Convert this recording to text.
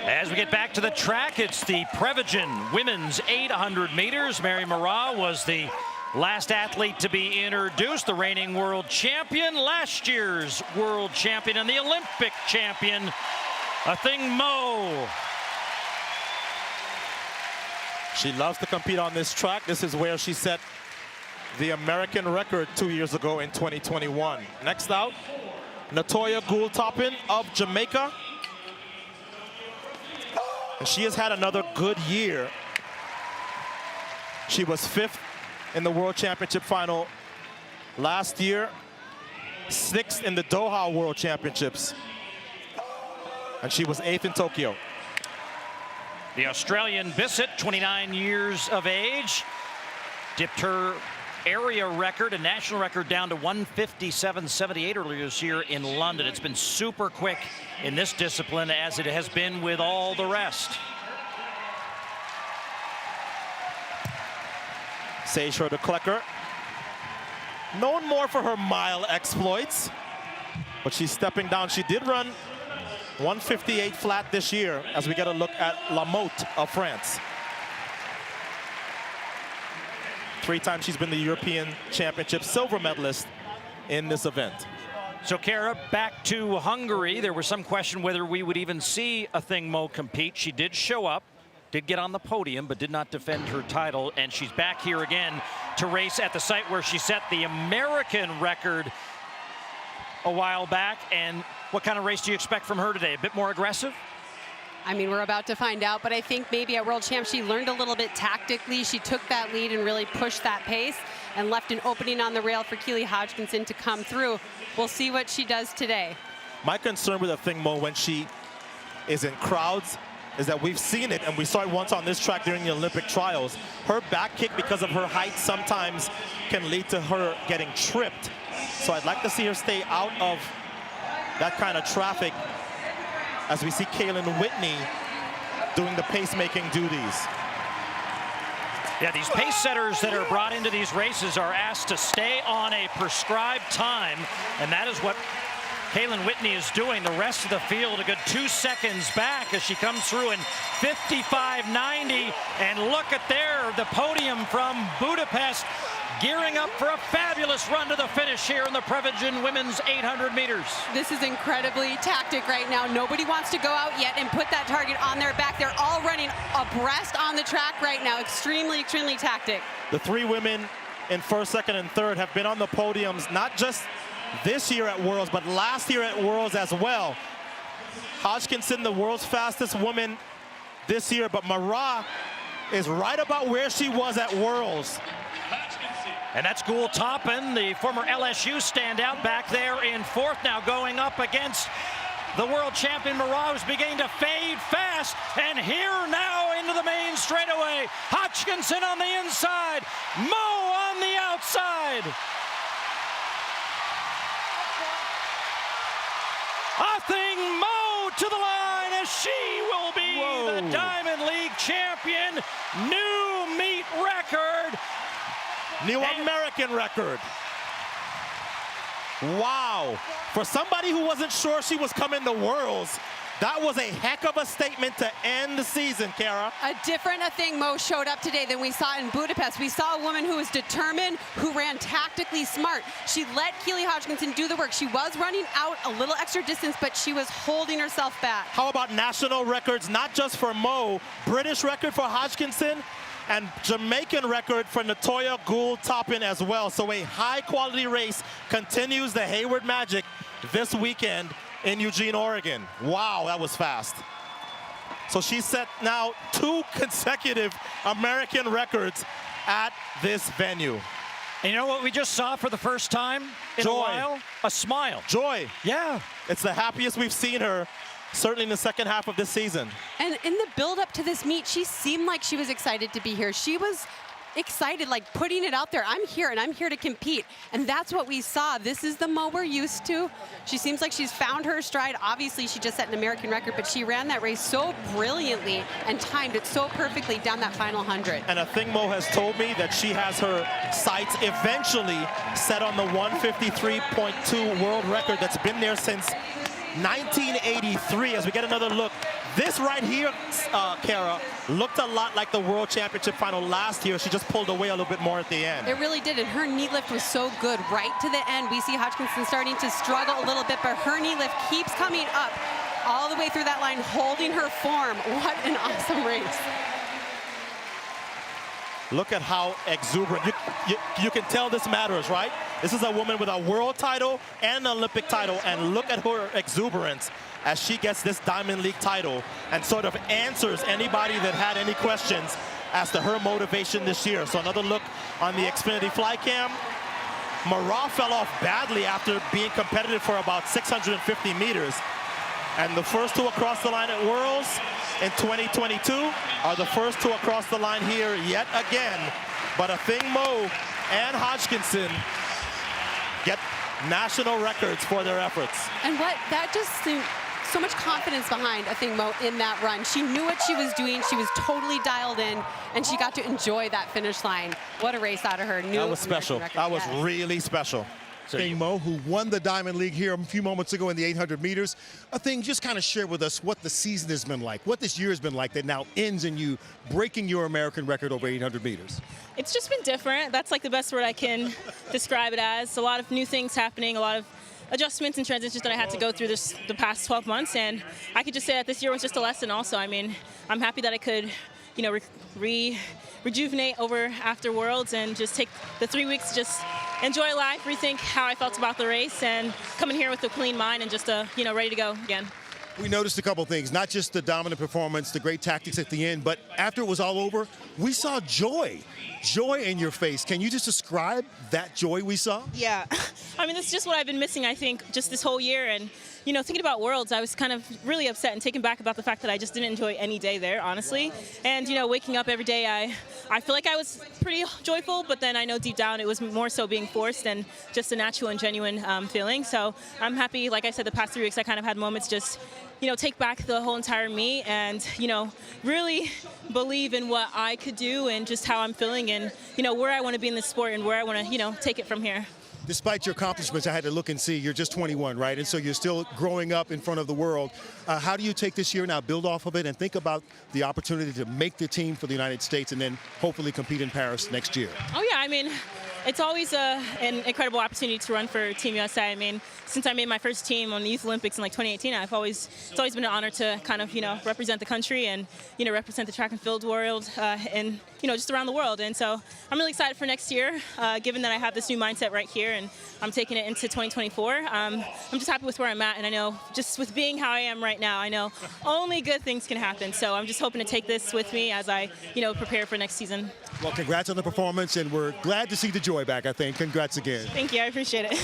As we get back to the track, it's the Prefontaine women's 800 meters. Mary Moraa was the last athlete to be introduced, the reigning world champion, last year's world champion, and the Olympic champion, Athing Mu. She loves to compete on this track. This is where she set the American record 2 years ago in 2021. Next out, Natoya Gould-Toppin of Jamaica. And she has had another good year. She was 5th in the World Championship final last year, 6th in the Doha World Championships, and she was 8th in Tokyo. The Australian Bissett, 29 years of age, dipped her area record and national record down to 157.78 earlier this year in London. It's been super quick in this discipline, as it has been with all the rest. Sage de Klecker, known more for her mile exploits, but she's stepping down. She did run 158 flat this year, as we get a look at La Motte of France. 3 times she's been the European Championship silver medalist in this event. So, Kara, back to Hungary. There was some question whether we would even see Athing Mu compete. She did show up, did get on the podium, but did not defend her title. And she's back here again to race at the site where she set the American record a while back. And what kind of race do you expect from her today? A bit more aggressive? I mean, we're about to find out, but I think maybe at World Champs she learned a little bit tactically. She took that lead and really pushed that pace and left an opening on the rail for Keely Hodgkinson to come through. We'll see what she does today. My concern with Athing Mu when she is in crowds is that we've seen it, and we saw it once on this track during the Olympic trials. Her back kick, because of her height, sometimes can lead to her getting tripped. So I'd like to see her stay out of that kind of traffic, as we see Kaylin Whitney doing the pace-making duties. Yeah, these pace setters that are brought into these races are asked to stay on a prescribed time, and that is what Kaylin Whitney is doing. The rest of the field a good 2 seconds back as she comes through in 55.90. And look at there, the podium from Budapest, gearing up for a fabulous run to the finish here in the Prefontaine women's 800 meters. This is incredibly tactic right now. Nobody wants to go out yet and put that target on their back. They're all running abreast on the track right now. Extremely, extremely tactic. The 3 women in 1st, 2nd, and 3rd have been on the podiums, not just this year at Worlds, but last year at Worlds as well. Hodgkinson, the world's fastest woman this year, but Moraa is right about where she was at Worlds. And that's Gould-Toppin, the former LSU standout, back there in 4th, now going up against the world champion Moraa, who's beginning to fade fast. And here now into the main straightaway, Hodgkinson on the inside, Mu on the outside. Athing Mu to the line, as she will be the Diamond League champion. New meet record. New American record. Wow. For somebody who wasn't sure she was coming to Worlds, that was a heck of a statement to end the season, Kara. A different Athing Mu showed up today than we saw in Budapest. We saw a woman who was determined, who ran tactically smart. She let Keely Hodgkinson do the work. She was running out a little extra distance, but she was holding herself back. How about national records, not just for Mu, British record for Hodgkinson, and Jamaican record for Natoya Gould-Toppin as well. So a high-quality race continues the Hayward Magic this weekend in Eugene, Oregon. Wow, that was fast. So she set now 2 consecutive American records at this venue. And you know what we just saw for the first time in a while? A smile. Joy. Yeah. It's the happiest we've seen her, certainly in the second half of this season. And in the build-up to this meet, she seemed like she was excited to be here. She was excited, like putting it out there. I'm here, and I'm here to compete. And that's what we saw. This is the Mu we're used to. She seems like she's found her stride. Obviously, she just set an American record, but she ran that race so brilliantly and timed it so perfectly down that final 100. And Athing Mu has told me that she has her sights eventually set on the 153.2 world record that's been there since 1983. As we get another look, This right here, Kara, looked a lot like the World Championship final last year. She just pulled away a little bit more at the end. It really did, and her knee lift was so good right to the end. We see Hodgkinson starting to struggle a little bit, but her knee lift keeps coming up all the way through that line, holding her form. What an awesome race. Look at how exuberant. You can tell this matters, right? This is a woman with a world title and an Olympic title, and look at her exuberance as she gets this Diamond League title and sort of answers anybody that had any questions as to her motivation this year. So another look on the Xfinity fly cam. Mara fell off badly after being competitive for about 650 meters. And the first two across the line at Worlds in 2022 are the first two across the line here yet again. But Athing Mu and Hodgkinson get national records for their efforts. And that just seemed so much confidence behind Athing Mu in that run. She knew what she was doing. She was totally dialed in, and she got to enjoy that finish line. What a race out of her. That was special. That was really special. Athing Mu, who won the Diamond League here a few moments ago in the 800 meters. Athing, just kind of share with us what the season has been like, what this year has been like that now ends in you breaking your American record over 800 meters. It's just been different. That's like the best word I can describe it as. A lot of new things happening, a lot of adjustments and transitions that I had to go through the past 12 months. And I could just say that this year was just a lesson also. I mean, I'm happy that I could, you know, rejuvenate over after Worlds and just take the 3 weeks to just enjoy life, rethink how I felt about the race, and coming here with a clean mind and just, you know, ready to go again. We noticed a couple things, not just the dominant performance, the great tactics at the end, but after it was all over, we saw joy in your face. Can you just describe that joy we saw? Yeah, I mean, that's just what I've been missing, I think, just this whole year. And, you know, thinking about Worlds, I was kind of really upset and taken back about the fact that I just didn't enjoy any day there, honestly. And, you know, waking up every day, I feel like I was pretty joyful, but then I know deep down it was more so being forced and just a natural and genuine feeling. So I'm happy, like I said, the past 3 weeks I kind of had moments just, you know, take back the whole entire me and, you know, really believe in what I could do and just how I'm feeling and, you know, where I want to be in this sport and where I want to, you know, take it from here. Despite your accomplishments, I had to look and see, you're just 21, right? And so you're still growing up in front of the world. How do you take this year now, build off of it, and think about the opportunity to make the team for the United States and then hopefully compete in Paris next year? Oh, yeah, I mean, it's always an incredible opportunity to run for Team USA. I mean, since I made my first team on the Youth Olympics in like 2018, it's always been an honor to kind of, you know, represent the country and, you know, represent the track and field world and, you know, just around the world. And so I'm really excited for next year, given that I have this new mindset right here and I'm taking it into 2024. I'm just happy with where I'm at, and I know just with being how I am right now, I know only good things can happen. So I'm just hoping to take this with me as I, you know, prepare for next season. Well, congrats on the performance, and we're glad to see the joy back, I think. Congrats again. Thank you. I appreciate it.